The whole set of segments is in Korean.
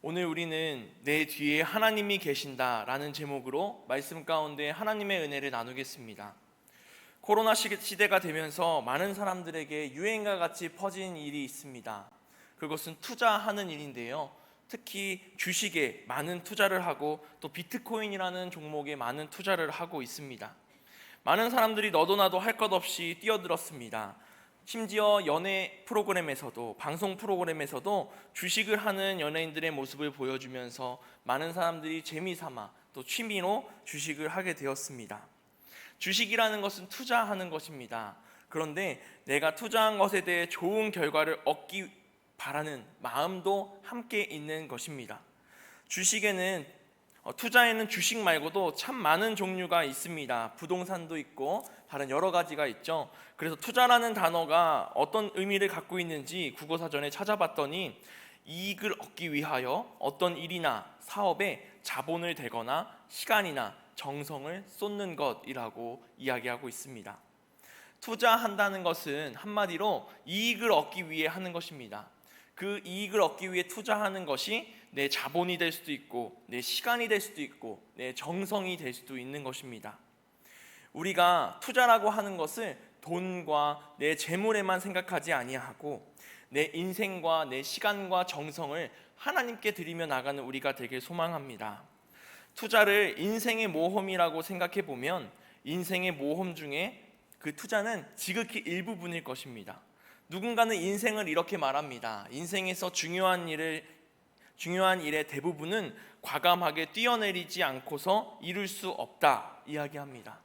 오늘 우리는 내 뒤에 하나님이 계신다라는 제목으로 말씀 가운데 하나님의 은혜를 나누겠습니다. 코로나 시대가 되면서 많은 사람들에게 유행과 같이 퍼진 일이 있습니다. 그것은 투자하는 일인데요. 특히 주식에 많은 투자를 하고 또 비트코인이라는 종목에 많은 투자를 하고 있습니다. 많은 사람들이 너도 나도 할 것 없이 뛰어들었습니다. 심지어 연애 프로그램에서도, 방송 프로그램에서도 주식을 하는 연예인들의 모습을 보여주면서 많은 사람들이 재미삼아 또 취미로 주식을 하게 되었습니다. 주식이라는 것은 투자하는 것입니다. 그런데 내가 투자한 것에 대해 좋은 결과를 얻기 바라는 마음도 함께 있는 것입니다. 투자에는 주식 말고도 참 많은 종류가 있습니다. 부동산도 있고 다른 여러 가지가 있죠. 그래서 투자라는 단어가 어떤 의미를 갖고 있는지 국어사전에 찾아봤더니 이익을 얻기 위하여 어떤 일이나 사업에 자본을 대거나 시간이나 정성을 쏟는 것이라고 이야기하고 있습니다. 투자한다는 것은 한마디로 이익을 얻기 위해 하는 것입니다. 그 이익을 얻기 위해 투자하는 것이 내 자본이 될 수도 있고 내 시간이 될 수도 있고 내 정성이 될 수도 있는 것입니다. 우리가 투자라고 하는 것을 돈과 내 재물에만 생각하지 아니하고 내 인생과 내 시간과 정성을 하나님께 드리며 나가는 우리가 되길 소망합니다. 투자를 인생의 모험이라고 생각해 보면 인생의 모험 중에 그 투자는 지극히 일부분일 것입니다. 누군가는 인생을 이렇게 말합니다. 인생에서 중요한 일의 대부분은 과감하게 뛰어내리지 않고서 이룰 수 없다 이야기합니다.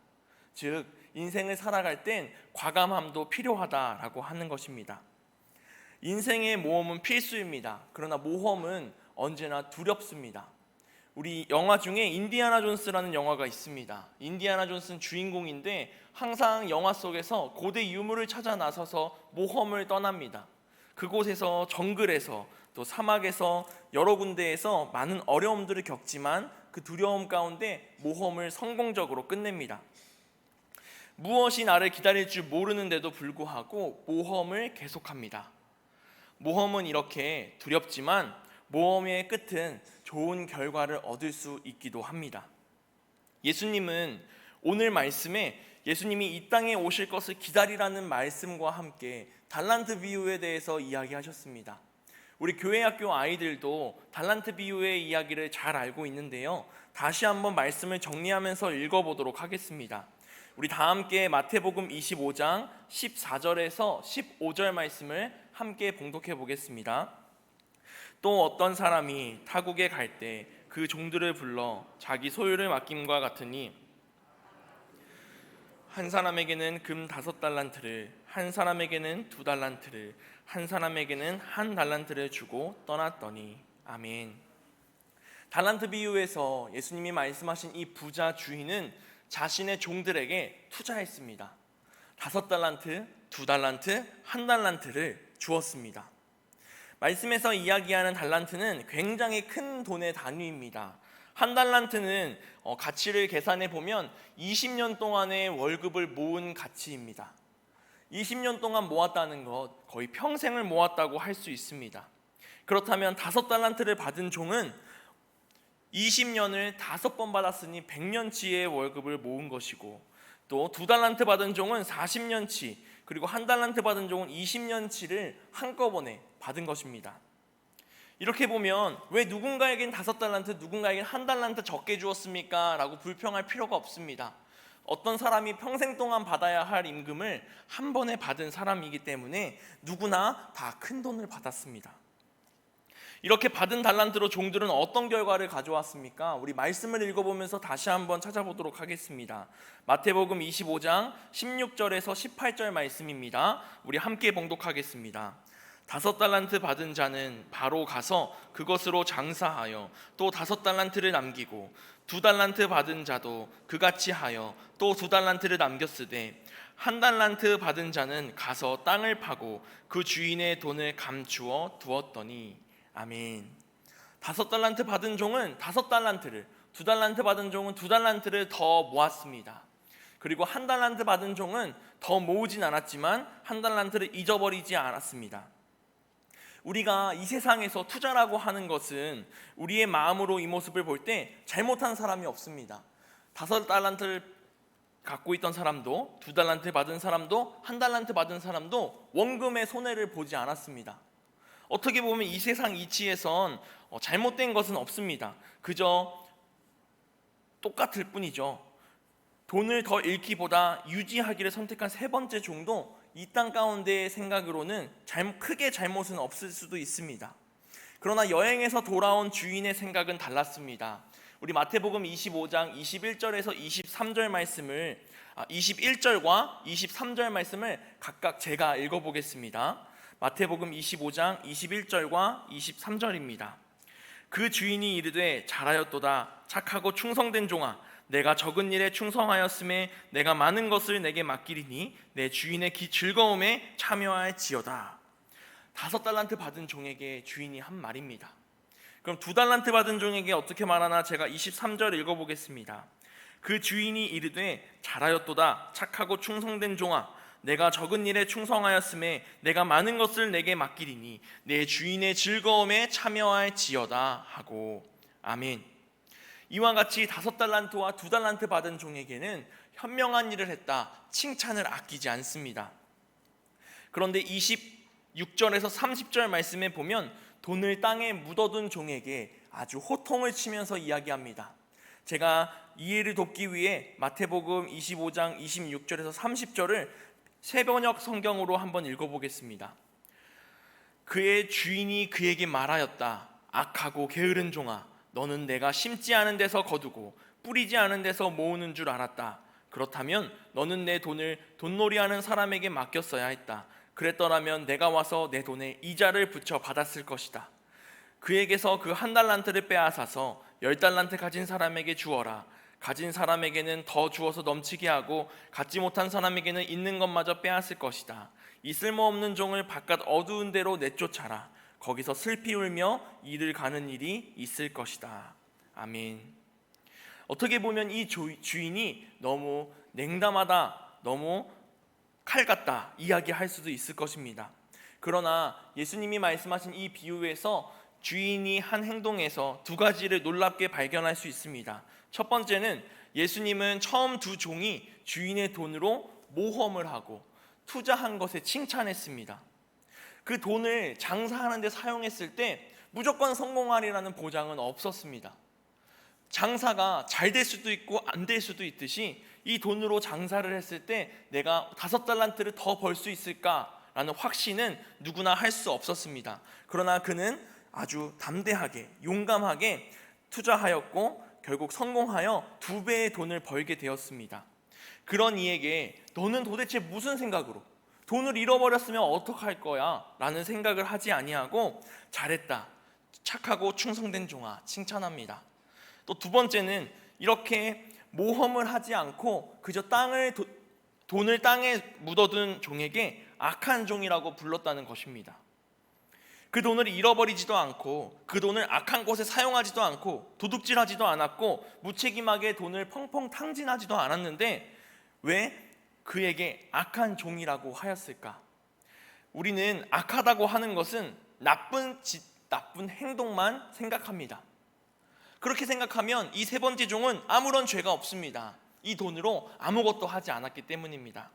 즉 인생을 살아갈 땐 과감함도 필요하다라고 하는 것입니다. 인생의 모험은 필수입니다. 그러나 모험은 언제나 두렵습니다. 우리 영화 중에 인디아나 존스라는 영화가 있습니다. 인디아나 존스는 주인공인데 항상 영화 속에서 고대 유물을 찾아 나서서 모험을 떠납니다. 그곳에서 정글에서 또 사막에서 여러 군데에서 많은 어려움들을 겪지만 그 두려움 가운데 모험을 성공적으로 끝냅니다. 무엇이 나를 기다릴 줄 모르는데도 불구하고 모험을 계속합니다. 모험은 이렇게 두렵지만 모험의 끝은 좋은 결과를 얻을 수 있기도 합니다. 예수님은 오늘 말씀에 예수님이 이 땅에 오실 것을 기다리라는 말씀과 함께 달란트 비유에 대해서 이야기하셨습니다. 우리 교회 학교 아이들도 달란트 비유의 이야기를 잘 알고 있는데요. 다시 한번 말씀을 정리하면서 읽어보도록 하겠습니다. 우리 다 함께 마태복음 25장 14절에서 15절 말씀을 함께 봉독해 보겠습니다. 또 어떤 사람이 타국에 갈 때 그 종들을 불러 자기 소유를 맡김과 같으니 한 사람에게는 금 5달란트를, 한 사람에게는 2달란트를, 한 사람에게는 1달란트를 주고 떠났더니. 아멘. 달란트 비유에서 예수님이 말씀하신 이 부자 주인은 자신의 종들에게 투자했습니다. 5달란트, 2달란트, 1달란트를 주었습니다. 말씀에서 이야기하는 달란트는 굉장히 큰 돈의 단위입니다. 1달란트는 가치를 계산해 보면 20년 동안의 월급을 모은 가치입니다. 20년 동안 모았다는 것, 거의 평생을 모았다고 할 수 있습니다. 그렇다면 5달란트를 받은 종은 20년을 5번 받았으니 100년치의 월급을 모은 것이고, 또 2달란트 받은 종은 40년치, 그리고 1달란트 받은 종은 20년치를 한꺼번에 받은 것입니다. 이렇게 보면 왜 누군가에겐 5달란트, 누군가에겐 1달란트 적게 주었습니까? 라고 불평할 필요가 없습니다. 어떤 사람이 평생 동안 받아야 할 임금을 한 번에 받은 사람이기 때문에 누구나 다 큰 돈을 받았습니다. 이렇게 받은 달란트로 종들은 어떤 결과를 가져왔습니까? 우리 말씀을 읽어보면서 다시 한번 찾아보도록 하겠습니다. 마태복음 25장 16절에서 18절 말씀입니다. 우리 함께 봉독하겠습니다. 5달란트 받은 자는 바로 가서 그것으로 장사하여 또 5달란트를 남기고 2달란트 받은 자도 그같이 하여 또 2달란트를 남겼으되 1달란트 받은 자는 가서 땅을 파고 그 주인의 돈을 감추어 두었더니. 아멘. 5달란트 받은 종은 5달란트를, 2달란트 받은 종은 2달란트를 더 모았습니다. 그리고 1달란트 받은 종은 더 모으진 않았지만 1달란트를 잊어버리지 않았습니다. 우리가 이 세상에서 투자라고 하는 것은 우리의 마음으로 이 모습을 볼 때 잘못한 사람이 없습니다. 5달란트를 갖고 있던 사람도, 2달란트 받은 사람도, 1달란트 받은 사람도 원금의 손해를 보지 않았습니다. 어떻게 보면 이 세상 이치에선 잘못된 것은 없습니다. 그저 똑같을 뿐이죠. 돈을 더 잃기보다 유지하기를 선택한 세 번째 종도 이 땅 가운데의 생각으로는 크게 잘못은 없을 수도 있습니다. 그러나 여행에서 돌아온 주인의 생각은 달랐습니다. 우리 마태복음 25장 21절에서 23절 말씀을 21절과 23절 말씀을 각각 제가 읽어보겠습니다. 마태복음 25장 21절과 23절입니다. 그 주인이 이르되 잘하였도다 착하고 충성된 종아 내가 적은 일에 충성하였음에 내가 많은 것을 내게 맡기리니 내 주인의 즐거움에 참여할지어다. 5달란트 받은 종에게 주인이 한 말입니다. 그럼 2달란트 받은 종에게 어떻게 말하나 제가 23절 읽어보겠습니다. 그 주인이 이르되 잘하였도다 착하고 충성된 종아 내가 적은 일에 충성하였음에 내가 많은 것을 내게 맡기리니 내 주인의 즐거움에 참여할지어다 하고. 아멘. 이와 같이 5달란트와 2달란트 받은 종에게는 현명한 일을 했다, 칭찬을 아끼지 않습니다. 그런데 26절에서 30절 말씀에 보면 돈을 땅에 묻어둔 종에게 아주 호통을 치면서 이야기합니다. 제가 이해를 돕기 위해 마태복음 25장 26절에서 30절을 새번역 성경으로 한번 읽어보겠습니다. 그의 주인이 그에게 말하였다. 악하고 게으른 종아 너는 내가 심지 않은 데서 거두고 뿌리지 않은 데서 모으는 줄 알았다. 그렇다면 너는 내 돈을 돈놀이하는 사람에게 맡겼어야 했다. 그랬더라면 내가 와서 내 돈에 이자를 붙여 받았을 것이다. 그에게서 그 1달란트를 빼앗아서 10달란트 가진 사람에게 주어라. 가진 사람에게는 더 주어서 넘치게 하고 갖지 못한 사람에게는 있는 것마저 빼앗을 것이다. 이 쓸모없는 종을 바깥 어두운 데로 내쫓아라. 거기서 슬피 울며 이를 가는 일이 있을 것이다. 아멘. 어떻게 보면 이 주인이 너무 냉담하다, 너무 칼 같다 이야기할 수도 있을 것입니다. 그러나 예수님이 말씀하신 이 비유에서 주인이 한 행동에서 2가지를 놀랍게 발견할 수 있습니다. 첫 번째는 예수님은 처음 2종이 주인의 돈으로 모험을 하고 투자한 것에 칭찬했습니다. 그 돈을 장사하는 데 사용했을 때 무조건 성공하리라는 보장은 없었습니다. 장사가 잘 될 수도 있고 안 될 수도 있듯이 이 돈으로 장사를 했을 때 내가 5달란트를 더 벌 수 있을까라는 확신은 누구나 할 수 없었습니다. 그러나 그는 아주 담대하게 용감하게 투자하였고 결국 성공하여 2배의 돈을 벌게 되었습니다. 그런 이에게 너는 도대체 무슨 생각으로 돈을 잃어버렸으면 어떡할 거야? 라는 생각을 하지 아니하고 잘했다, 착하고 충성된 종아 칭찬합니다. 또 2번째는 이렇게 모험을 하지 않고 그저 돈을 땅에 묻어둔 종에게 악한 종이라고 불렀다는 것입니다. 그 돈을 잃어버리지도 않고 그 돈을 악한 곳에 사용하지도 않고 도둑질하지도 않았고 무책임하게 돈을 펑펑 탕진하지도 않았는데 왜 그에게 악한 종이라고 하였을까? 우리는 악하다고 하는 것은 나쁜 행동만 생각합니다. 그렇게 생각하면 이 3번째 종은 아무런 죄가 없습니다. 이 돈으로 아무것도 하지 않았기 때문입니다.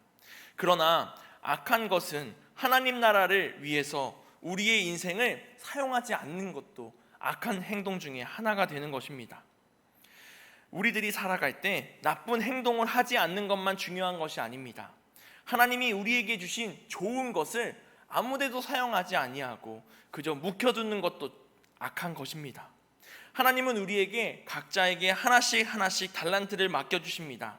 그러나 악한 것은 하나님 나라를 위해서 우리의 인생을 사용하지 않는 것도 악한 행동 중에 하나가 되는 것입니다. 우리들이 살아갈 때 나쁜 행동을 하지 않는 것만 중요한 것이 아닙니다. 하나님이 우리에게 주신 좋은 것을 아무데도 사용하지 아니하고 그저 묵혀두는 것도 악한 것입니다. 하나님은 우리에게 각자에게 하나씩 달란트를 맡겨주십니다.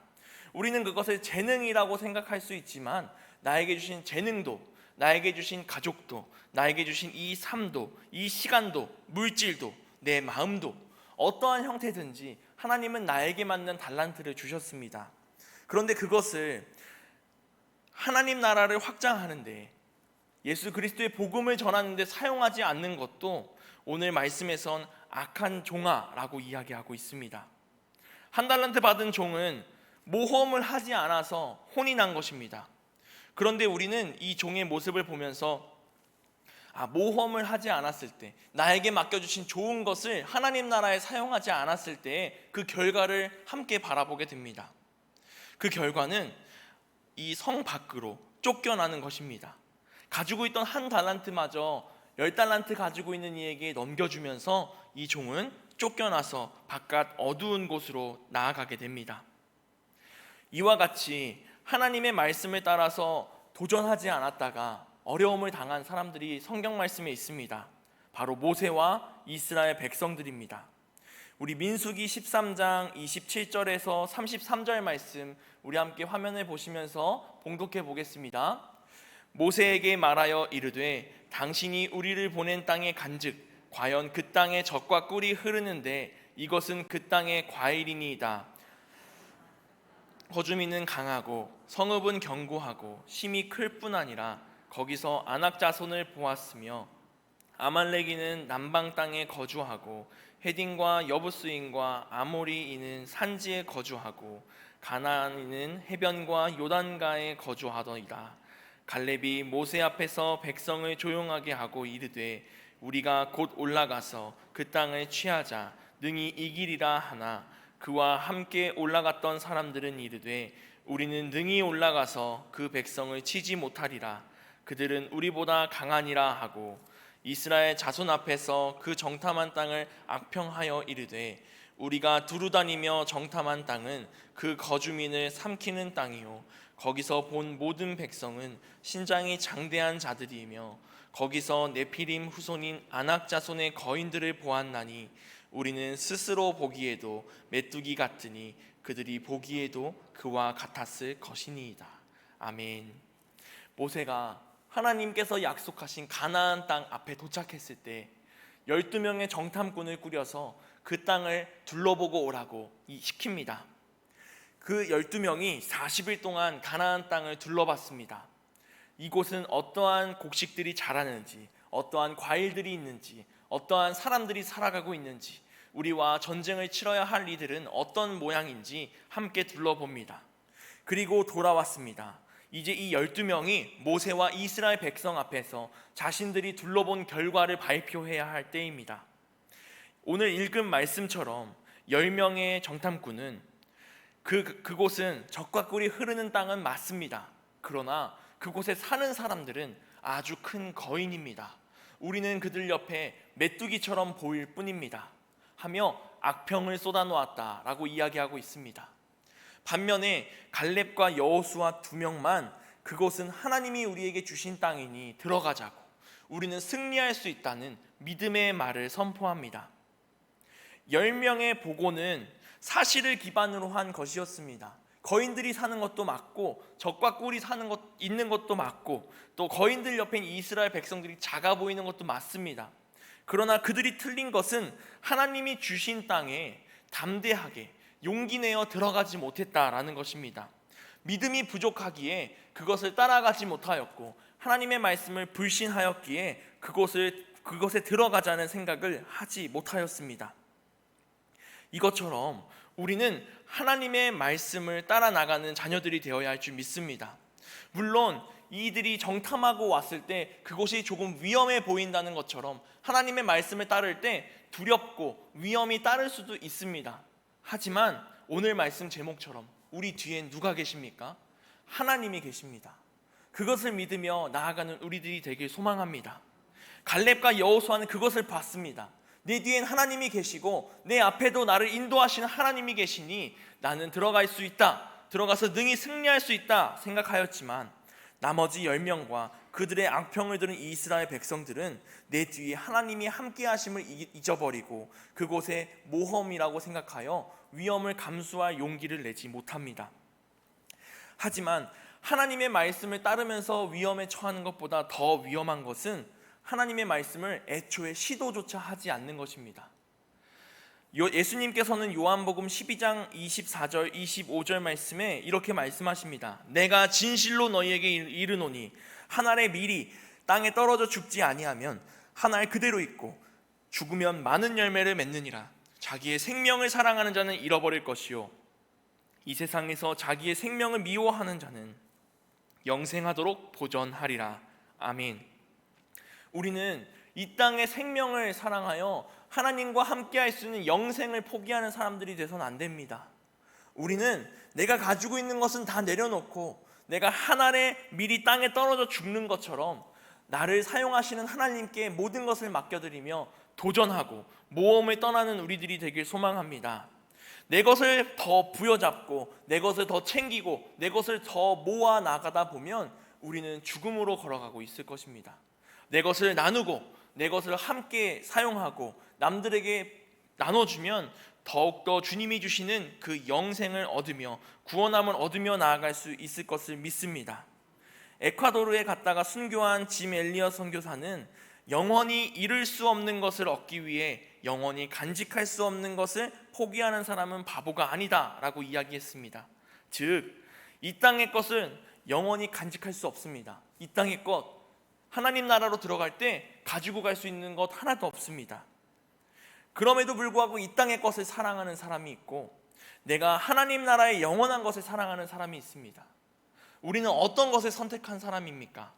우리는 그것을 재능이라고 생각할 수 있지만 나에게 주신 재능도, 나에게 주신 가족도, 나에게 주신 이 삶도, 이 시간도, 물질도, 내 마음도 어떠한 형태든지 하나님은 나에게 맞는 달란트를 주셨습니다. 그런데 그것을 하나님 나라를 확장하는데 예수 그리스도의 복음을 전하는데 사용하지 않는 것도 오늘 말씀에선 악한 종아라고 이야기하고 있습니다. 1달란트 받은 종은 모험을 하지 않아서 혼이 난 것입니다. 그런데 우리는 이 종의 모습을 보면서 모험을 하지 않았을 때, 나에게 맡겨주신 좋은 것을 하나님 나라에 사용하지 않았을 때 그 결과를 함께 바라보게 됩니다. 그 결과는 이 성 밖으로 쫓겨나는 것입니다. 가지고 있던 1달란트마저 10달란트 가지고 있는 이에게 넘겨주면서 이 종은 쫓겨나서 바깥 어두운 곳으로 나아가게 됩니다. 이와 같이 하나님의 말씀을 따라서 도전하지 않았다가 어려움을 당한 사람들이 성경 말씀에 있습니다. 바로 모세와 이스라엘 백성들입니다. 우리 민수기 13장 27절에서 33절 말씀 우리 함께 화면을 보시면서 봉독해 보겠습니다. 모세에게 말하여 이르되 당신이 우리를 보낸 땅에 간즉 과연 그 땅에 젖과 꿀이 흐르는데 이것은 그 땅의 과일이니이다. 거주민은 강하고 성읍은 견고하고 심이 클 뿐 아니라 거기서 아낙 자손을 보았으며 아말렉인은 남방 땅에 거주하고 헤딘과 여부스인과 아모리인은 산지에 거주하고 가나안인은 해변과 요단가에 거주하더이다. 갈렙이 모세 앞에서 백성을 조용하게 하고 이르되 우리가 곧 올라가서 그 땅을 취하자 능히 이기리라 하나 그와 함께 올라갔던 사람들은 이르되 우리는 능히 올라가서 그 백성을 치지 못하리라. 그들은 우리보다 강하니라 하고 이스라엘 자손 앞에서 그 정탐한 땅을 악평하여 이르되 우리가 두루다니며 정탐한 땅은 그 거주민을 삼키는 땅이요 거기서 본 모든 백성은 신장이 장대한 자들이며 거기서 네피림 후손인 아낙 자손의 거인들을 보았나니 우리는 스스로 보기에도 메뚜기 같으니 그들이 보기에도 그와 같았을 것이니이다. 아멘. 모세가 하나님께서 약속하신 가나안 땅 앞에 도착했을 때 12명의 정탐꾼을 꾸려서 그 땅을 둘러보고 오라고 시킵니다. 그 12명이 40일 동안 가나안 땅을 둘러봤습니다. 이곳은 어떠한 곡식들이 자라는지, 어떠한 과일들이 있는지, 어떠한 사람들이 살아가고 있는지, 우리와 전쟁을 치러야 할 이들은 어떤 모양인지 함께 둘러봅니다. 그리고 돌아왔습니다. 이제 이 12명이 모세와 이스라엘 백성 앞에서 자신들이 둘러본 결과를 발표해야 할 때입니다. 오늘 읽은 말씀처럼 10명의 정탐꾼은 그곳은 젖과 꿀이 흐르는 땅은 맞습니다. 그러나 그곳에 사는 사람들은 아주 큰 거인입니다. 우리는 그들 옆에 메뚜기처럼 보일 뿐입니다 하며 악평을 쏟아놓았다라고 이야기하고 있습니다. 반면에 갈렙과 여호수아 2명만 그곳은 하나님이 우리에게 주신 땅이니 들어가자고, 우리는 승리할 수 있다는 믿음의 말을 선포합니다. 10명의 보고는 사실을 기반으로 한 것이었습니다. 거인들이 사는 것도 맞고 젖과 꿀이 있는 것도 맞고 또 거인들 옆에 이스라엘 백성들이 작아 보이는 것도 맞습니다. 그러나 그들이 틀린 것은 하나님이 주신 땅에 담대하게 용기 내어 들어가지 못했다라는 것입니다. 믿음이 부족하기에 그것을 따라가지 못하였고 하나님의 말씀을 불신하였기에 그것에 들어가자는 생각을 하지 못하였습니다. 이것처럼 우리는 하나님의 말씀을 따라 나가는 자녀들이 되어야 할 줄 믿습니다. 물론 이들이 정탐하고 왔을 때 그곳이 조금 위험해 보인다는 것처럼 하나님의 말씀을 따를 때 두렵고 위험이 따를 수도 있습니다. 하지만 오늘 말씀 제목처럼 우리 뒤엔 누가 계십니까? 하나님이 계십니다. 그것을 믿으며 나아가는 우리들이 되길 소망합니다. 갈렙과 여호수아는 그것을 봤습니다. 내 뒤엔 하나님이 계시고 내 앞에도 나를 인도하시는 하나님이 계시니 나는 들어갈 수 있다, 들어가서 능히 승리할 수 있다 생각하였지만 나머지 10명과 그들의 악평을 들은 이스라엘 백성들은 내 뒤에 하나님이 함께 하심을 잊어버리고 그곳에 모험이라고 생각하여 위험을 감수할 용기를 내지 못합니다. 하지만 하나님의 말씀을 따르면서 위험에 처하는 것보다 더 위험한 것은 하나님의 말씀을 애초에 시도조차 하지 않는 것입니다. 예수님께서는 요한복음 12장 24절 25절 말씀에 이렇게 말씀하십니다. 내가 진실로 너희에게 이르노니 한 알의 밀이 땅에 떨어져 죽지 아니하면 한 알 그대로 있고 죽으면 많은 열매를 맺느니라. 자기의 생명을 사랑하는 자는 잃어버릴 것이요 이 세상에서 자기의 생명을 미워하는 자는 영생하도록 보전하리라. 아멘. 우리는 이 땅의 생명을 사랑하여 하나님과 함께할 수 있는 영생을 포기하는 사람들이 돼서는 안 됩니다. 우리는 내가 가지고 있는 것은 다 내려놓고 내가 한 알에 미리 땅에 떨어져 죽는 것처럼 나를 사용하시는 하나님께 모든 것을 맡겨드리며 도전하고 모험을 떠나는 우리들이 되길 소망합니다. 내 것을 더 부여잡고 내 것을 더 챙기고 내 것을 더 모아 나가다 보면 우리는 죽음으로 걸어가고 있을 것입니다. 내 것을 나누고 내 것을 함께 사용하고 남들에게 나눠주면 더욱더 주님이 주시는 그 영생을 얻으며 구원함을 얻으며 나아갈 수 있을 것을 믿습니다. 에콰도르에 갔다가 순교한 짐 엘리엇 선교사는 영원히 잃을 수 없는 것을 얻기 위해 영원히 간직할 수 없는 것을 포기하는 사람은 바보가 아니다 라고 이야기했습니다. 즉, 이 땅의 것은 영원히 간직할 수 없습니다. 이 땅의 것, 하나님 나라로 들어갈 때 가지고 갈 수 있는 것 하나도 없습니다. 그럼에도 불구하고 이 땅의 것을 사랑하는 사람이 있고 내가 하나님 나라의 영원한 것을 사랑하는 사람이 있습니다. 우리는 어떤 것을 선택한 사람입니까?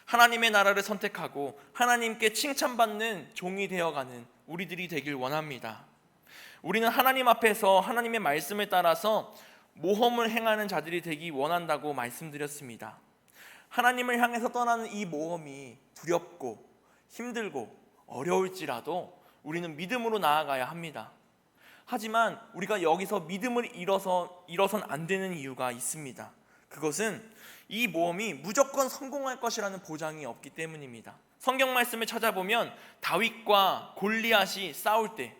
하나님의 나라를 선택하고 하나님께 칭찬받는 종이 되어가는 우리들이 되길 원합니다. 우리는 하나님 앞에서 하나님의 말씀을 따라서 모험을 행하는 자들이 되기 원한다고 말씀드렸습니다. 하나님을 향해서 떠나는 이 모험이 두렵고 힘들고 어려울지라도 우리는 믿음으로 나아가야 합니다. 하지만 우리가 여기서 믿음을 잃어선 안 되는 이유가 있습니다. 그것은 이 모험이 무조건 성공할 것이라는 보장이 없기 때문입니다. 성경 말씀을 찾아보면 다윗과 골리앗이 싸울 때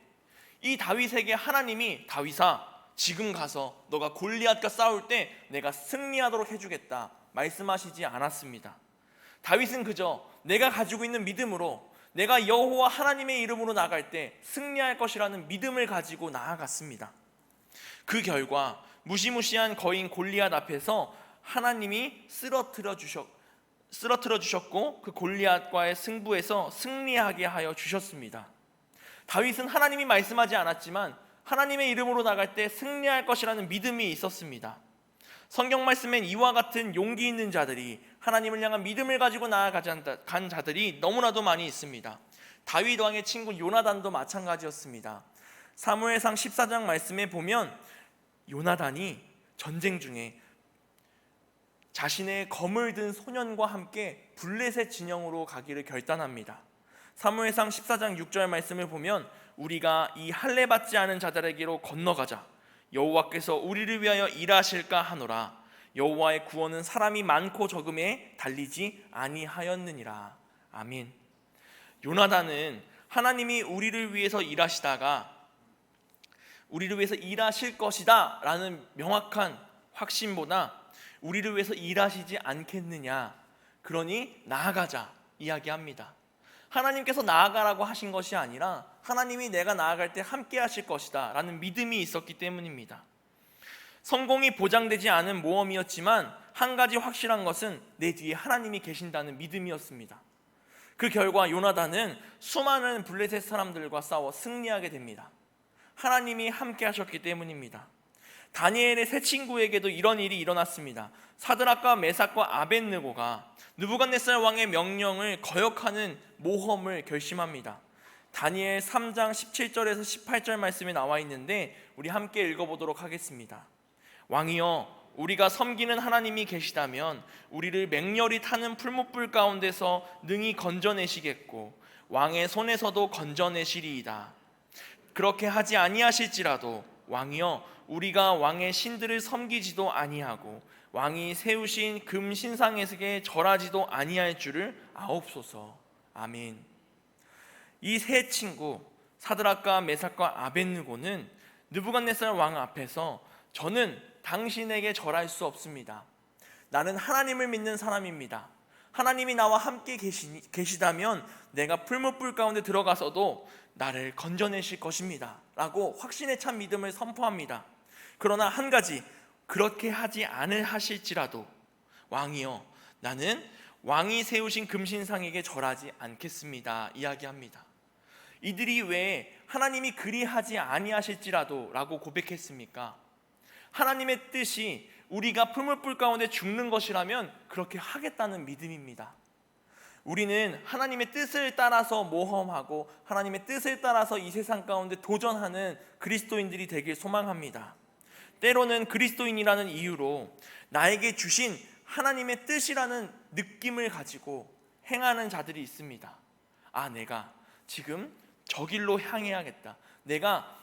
이 다윗에게 하나님이 다윗아 지금 가서 너가 골리앗과 싸울 때 내가 승리하도록 해주겠다 말씀하시지 않았습니다. 다윗은 그저 내가 가지고 있는 믿음으로 내가 여호와 하나님의 이름으로 나갈 때 승리할 것이라는 믿음을 가지고 나아갔습니다. 그 결과 무시무시한 거인 골리앗 앞에서 하나님이 쓰러뜨려 주셨고 그 골리앗과의 승부에서 승리하게 하여 주셨습니다. 다윗은 하나님이 말씀하지 않았지만 하나님의 이름으로 나갈 때 승리할 것이라는 믿음이 있었습니다. 성경 말씀엔 이와 같은 용기 있는 자들이 하나님을 향한 믿음을 가지고 나아간 자들이 너무나도 많이 있습니다. 다윗 왕의 친구 요나단도 마찬가지였습니다. 사무엘상 14장 말씀에 보면 요나단이 전쟁 중에 자신의 검을 든 소년과 함께 블레셋 진영으로 가기를 결단합니다. 사무엘상 14장 6절 말씀을 보면 우리가 이 할례 받지 않은 자들에게로 건너가자 여호와께서 우리를 위하여 일하실까 하노라 여호와의 구원은 사람이 많고 적음에 달리지 아니하였느니라. 아멘. 요나단은 하나님이 우리를 위해서 일하시다가 우리를 위해서 일하실 것이다 라는 명확한 확신보다 우리를 위해서 일하시지 않겠느냐, 그러니 나아가자 이야기합니다. 하나님께서 나아가라고 하신 것이 아니라 하나님이 내가 나아갈 때 함께 하실 것이다 라는 믿음이 있었기 때문입니다. 성공이 보장되지 않은 모험이었지만 한 가지 확실한 것은 내 뒤에 하나님이 계신다는 믿음이었습니다. 그 결과 요나단은 수많은 블레셋 사람들과 싸워 승리하게 됩니다. 하나님이 함께 하셨기 때문입니다. 다니엘의 세 친구에게도 이런 일이 일어났습니다. 사드락과 메삭과 아벳느고가 느부갓네살 왕의 명령을 거역하는 모험을 결심합니다. 다니엘 3장 17절에서 18절 말씀이 나와 있는데 우리 함께 읽어보도록 하겠습니다. 왕이여, 우리가 섬기는 하나님이 계시다면 우리를 맹렬히 타는 풀무불 가운데서 능히 건져내시겠고 왕의 손에서도 건져내시리이다. 그렇게 하지 아니하실지라도 왕이여, 우리가 왕의 신들을 섬기지도 아니하고 왕이 세우신 금 신상에게 절하지도 아니할 줄을 아옵소서. 아멘. 이 세 친구 사드락과 메삭과 아벳느고는 느부갓네살 왕 앞에서 저는 당신에게 절할 수 없습니다. 나는 하나님을 믿는 사람입니다. 하나님이 나와 함께 계시다면 내가 풀무불 가운데 들어가서도 나를 건져내실 것입니다 라고 확신에 찬 믿음을 선포합니다. 그러나 한 가지, 그렇게 하지 않으실지라도 왕이여, 나는 왕이 세우신 금신상에게 절하지 않겠습니다 이야기합니다. 이들이 왜 하나님이 그리하지 아니하실지라도 라고 고백했습니까? 하나님의 뜻이 우리가 풀무불 가운데 죽는 것이라면 그렇게 하겠다는 믿음입니다. 우리는 하나님의 뜻을 따라서 모험하고 하나님의 뜻을 따라서 이 세상 가운데 도전하는 그리스도인들이 되길 소망합니다. 때로는 그리스도인이라는 이유로 나에게 주신 하나님의 뜻이라는 느낌을 가지고 행하는 자들이 있습니다. 내가 지금 저 길로 향해야겠다. 내가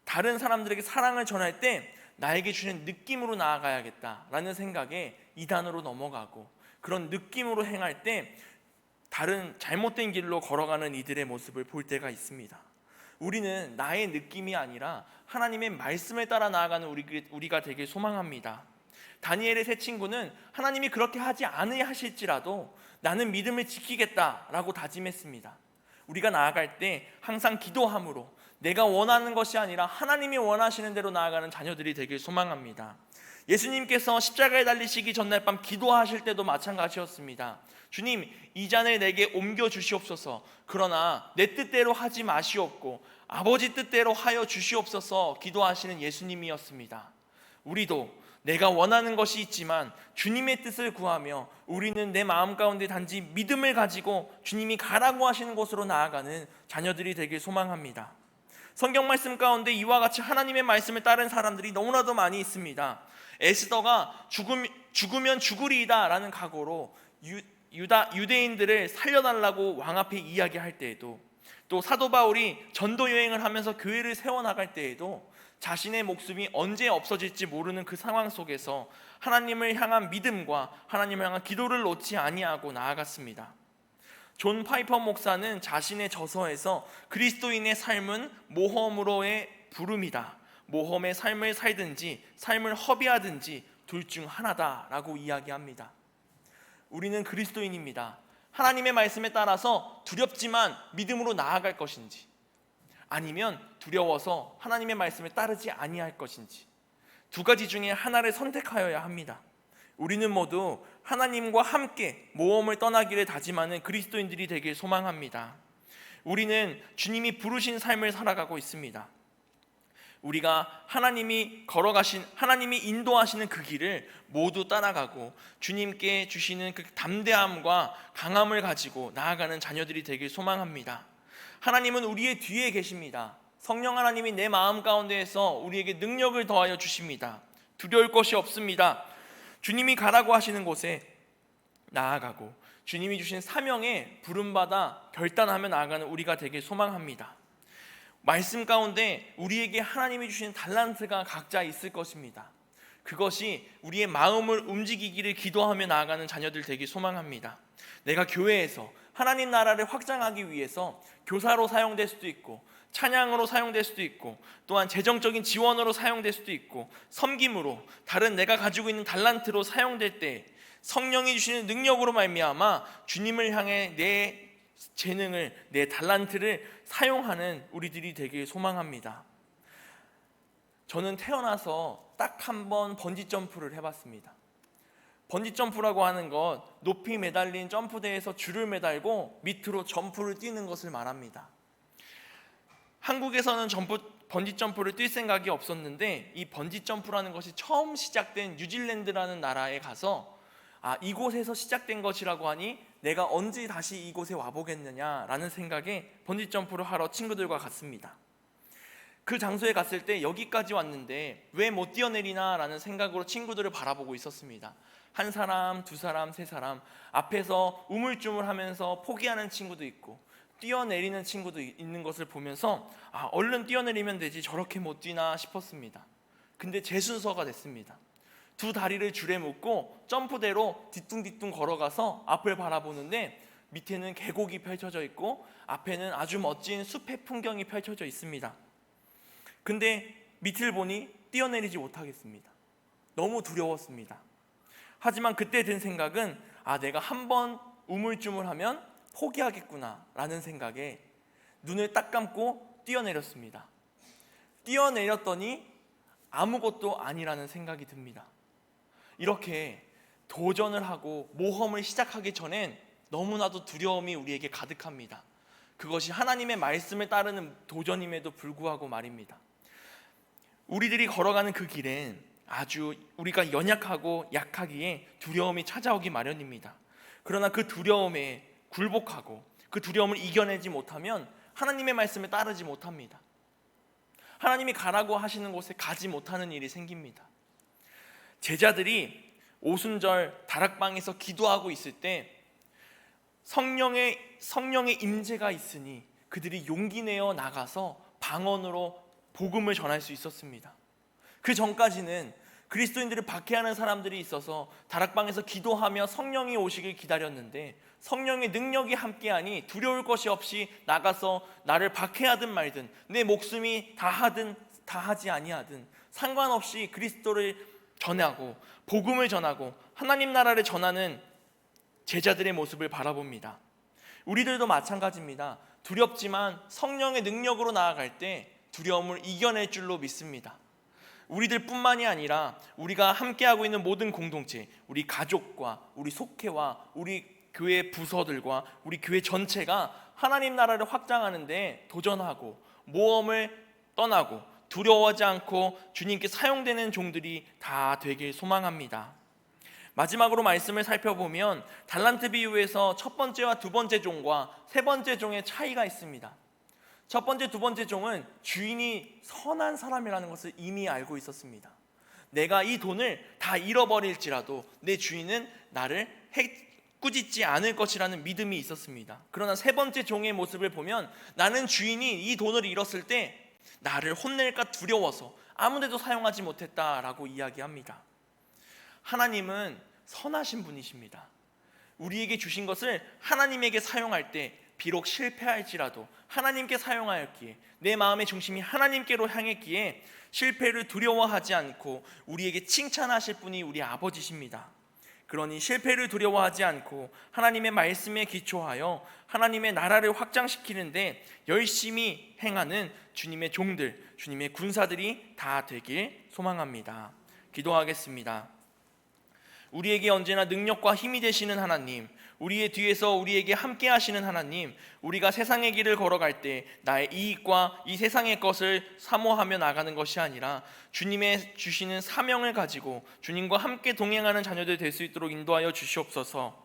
다른 사람들에게 사랑을 전할 때 나에게 주는 느낌으로 나아가야겠다라는 생각에 이단으로 넘어가고, 그런 느낌으로 행할 때 다른 잘못된 길로 걸어가는 이들의 모습을 볼 때가 있습니다. 우리는 나의 느낌이 아니라 하나님의 말씀을 따라 나아가는 우리가 되길 소망합니다. 다니엘의 세 친구는 하나님이 그렇게 하지 않으실지라도 나는 믿음을 지키겠다라고 다짐했습니다. 우리가 나아갈 때 항상 기도함으로 내가 원하는 것이 아니라 하나님이 원하시는 대로 나아가는 자녀들이 되길 소망합니다. 예수님께서 십자가에 달리시기 전날 밤 기도하실 때도 마찬가지였습니다. 주님, 이 잔을 내게 옮겨 주시옵소서. 그러나 내 뜻대로 하지 마시옵고 아버지 뜻대로 하여 주시옵소서 기도하시는 예수님이었습니다. 우리도 내가 원하는 것이 있지만 주님의 뜻을 구하며 우리는 내 마음 가운데 단지 믿음을 가지고 주님이 가라고 하시는 곳으로 나아가는 자녀들이 되길 소망합니다. 성경 말씀 가운데 이와 같이 하나님의 말씀을 따른 사람들이 너무나도 많이 있습니다. 에스더가 죽으면 죽으리이다 라는 각오로 유대인들을 살려달라고 왕 앞에 이야기할 때에도, 또 사도 바울이 전도 여행을 하면서 교회를 세워나갈 때에도 자신의 목숨이 언제 없어질지 모르는 그 상황 속에서 하나님을 향한 믿음과 하나님을 향한 기도를 놓지 아니하고 나아갔습니다. 존 파이퍼 목사는 자신의 저서에서 그리스도인의 삶은 모험으로의 부름이다, 모험의 삶을 살든지 삶을 허비하든지 둘 중 하나다라고 이야기합니다. 우리는 그리스도인입니다. 하나님의 말씀에 따라서 두렵지만 믿음으로 나아갈 것인지, 아니면 두려워서 하나님의 말씀을 따르지 아니할 것인지, 두 가지 중에 하나를 선택하여야 합니다. 우리는 모두 하나님과 함께 모험을 떠나기를 다짐하는 그리스도인들이 되길 소망합니다. 우리는 주님이 부르신 삶을 살아가고 있습니다. 우리가 하나님이 인도하시는 그 길을 모두 따라가고 주님께 주시는 그 담대함과 강함을 가지고 나아가는 자녀들이 되길 소망합니다. 하나님은 우리의 뒤에 계십니다. 성령 하나님이 내 마음 가운데에서 우리에게 능력을 더하여 주십니다. 두려울 것이 없습니다. 주님이 가라고 하시는 곳에 나아가고 주님이 주신 사명에 부름받아 결단하며 나아가는 우리가 되길 소망합니다. 말씀 가운데 우리에게 하나님이 주신 달란트가 각자 있을 것입니다. 그것이 우리의 마음을 움직이기를 기도하며 나아가는 자녀들 되길 소망합니다. 내가 교회에서 하나님 나라를 확장하기 위해서 교사로 사용될 수도 있고, 찬양으로 사용될 수도 있고, 또한 재정적인 지원으로 사용될 수도 있고, 섬김으로 다른 내가 가지고 있는 달란트로 사용될 때 성령이 주시는 능력으로 말미암아 주님을 향해 내 재능을, 내 달란트를 사용하는 우리들이 되길 소망합니다. 저는 태어나서 딱 한 번 번지 점프를 해봤습니다. 번지 점프라고 하는 것, 높이 매달린 점프대에서 줄을 매달고 밑으로 점프를 뛰는 것을 말합니다. 한국에서는 번지 점프를 뛸 생각이 없었는데, 이 번지 점프라는 것이 처음 시작된 뉴질랜드라는 나라에 가서 이곳에서 시작된 것이라고 하니 내가 언제 다시 이곳에 와보겠느냐라는 생각에 번지 점프를 하러 친구들과 갔습니다. 그 장소에 갔을 때 여기까지 왔는데 왜 못 뛰어내리나 라는 생각으로 친구들을 바라보고 있었습니다. 한 사람, 두 사람, 세 사람, 앞에서 우물쭈물하면서 포기하는 친구도 있고 뛰어내리는 친구도 있는 것을 보면서 얼른 뛰어내리면 되지 저렇게 못 뛰나 싶었습니다. 근데 제 순서가 됐습니다. 두 다리를 줄에 묶고 점프대로 뒤뚱뒤뚱 걸어가서 앞을 바라보는데 밑에는 계곡이 펼쳐져 있고 앞에는 아주 멋진 숲의 풍경이 펼쳐져 있습니다. 근데 밑을 보니 뛰어내리지 못하겠습니다. 너무 두려웠습니다. 하지만 그때 든 생각은 내가 한번 우물쭈물하면 포기하겠구나 라는 생각에 눈을 딱 감고 뛰어내렸습니다. 뛰어내렸더니 아무것도 아니라는 생각이 듭니다. 이렇게 도전을 하고 모험을 시작하기 전엔 너무나도 두려움이 우리에게 가득합니다. 그것이 하나님의 말씀을 따르는 도전임에도 불구하고 말입니다. 우리들이 걸어가는 그 길엔 아주 우리가 연약하고 약하기에 두려움이 찾아오기 마련입니다. 그러나 그 두려움에 굴복하고 그 두려움을 이겨내지 못하면 하나님의 말씀에 따르지 못합니다. 하나님이 가라고 하시는 곳에 가지 못하는 일이 생깁니다. 제자들이 오순절 다락방에서 기도하고 있을 때 성령의 임재가 있으니 그들이 용기 내어 나가서 방언으로 복음을 전할 수 있었습니다. 그 전까지는 그리스도인들을 박해하는 사람들이 있어서 다락방에서 기도하며 성령이 오시길 기다렸는데 성령의 능력이 함께하니 두려울 것이 없이 나가서 나를 박해하든 말든 내 목숨이 다하든 다하지 아니하든 상관없이 그리스도를 전하고 복음을 전하고 하나님 나라를 전하는 제자들의 모습을 바라봅니다. 우리들도 마찬가지입니다. 두렵지만 성령의 능력으로 나아갈 때 두려움을 이겨낼 줄로 믿습니다. 우리들뿐만이 아니라 우리가 함께하고 있는 모든 공동체, 우리 가족과 우리 속회와 우리 교회 부서들과 우리 교회 전체가 하나님 나라를 확장하는 데 도전하고 모험을 떠나고 두려워하지 않고 주님께 사용되는 종들이 다 되길 소망합니다. 마지막으로 말씀을 살펴보면 달란트 비유에서 첫 번째와 두 번째 종과 세 번째 종의 차이가 있습니다. 첫 번째, 두 번째 종은 주인이 선한 사람이라는 것을 이미 알고 있었습니다. 내가 이 돈을 다 잃어버릴지라도 내 주인은 나를 꾸짖지 않을 것이라는 믿음이 있었습니다. 그러나 세 번째 종의 모습을 보면 나는 주인이 이 돈을 잃었을 때 나를 혼낼까 두려워서 아무데도 사용하지 못했다라고 이야기합니다. 하나님은 선하신 분이십니다. 우리에게 주신 것을 하나님에게 사용할 때 비록 실패할지라도 하나님께 사용하였기에 내 마음의 중심이 하나님께로 향했기에 실패를 두려워하지 않고 우리에게 칭찬하실 분이 우리 아버지십니다. 그러니 실패를 두려워하지 않고 하나님의 말씀에 기초하여 하나님의 나라를 확장시키는데 열심히 행하는 주님의 종들, 주님의 군사들이 다 되길 소망합니다. 기도하겠습니다. 우리에게 언제나 능력과 힘이 되시는 하나님, 우리의 뒤에서 우리에게 함께 하시는 하나님, 우리가 세상의 길을 걸어갈 때 나의 이익과 이 세상의 것을 사모하며 나가는 것이 아니라 주님의 주시는 사명을 가지고 주님과 함께 동행하는 자녀들 될 수 있도록 인도하여 주시옵소서.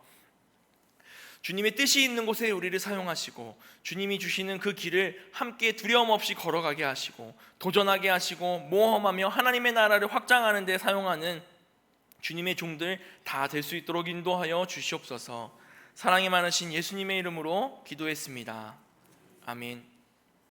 주님의 뜻이 있는 곳에 우리를 사용하시고 주님이 주시는 그 길을 함께 두려움 없이 걸어가게 하시고 도전하게 하시고 모험하며 하나님의 나라를 확장하는 데 사용하는 주님의 종들 다 될 수 있도록 인도하여 주시옵소서. 사랑이 많으신 예수님의 이름으로 기도했습니다. 아멘.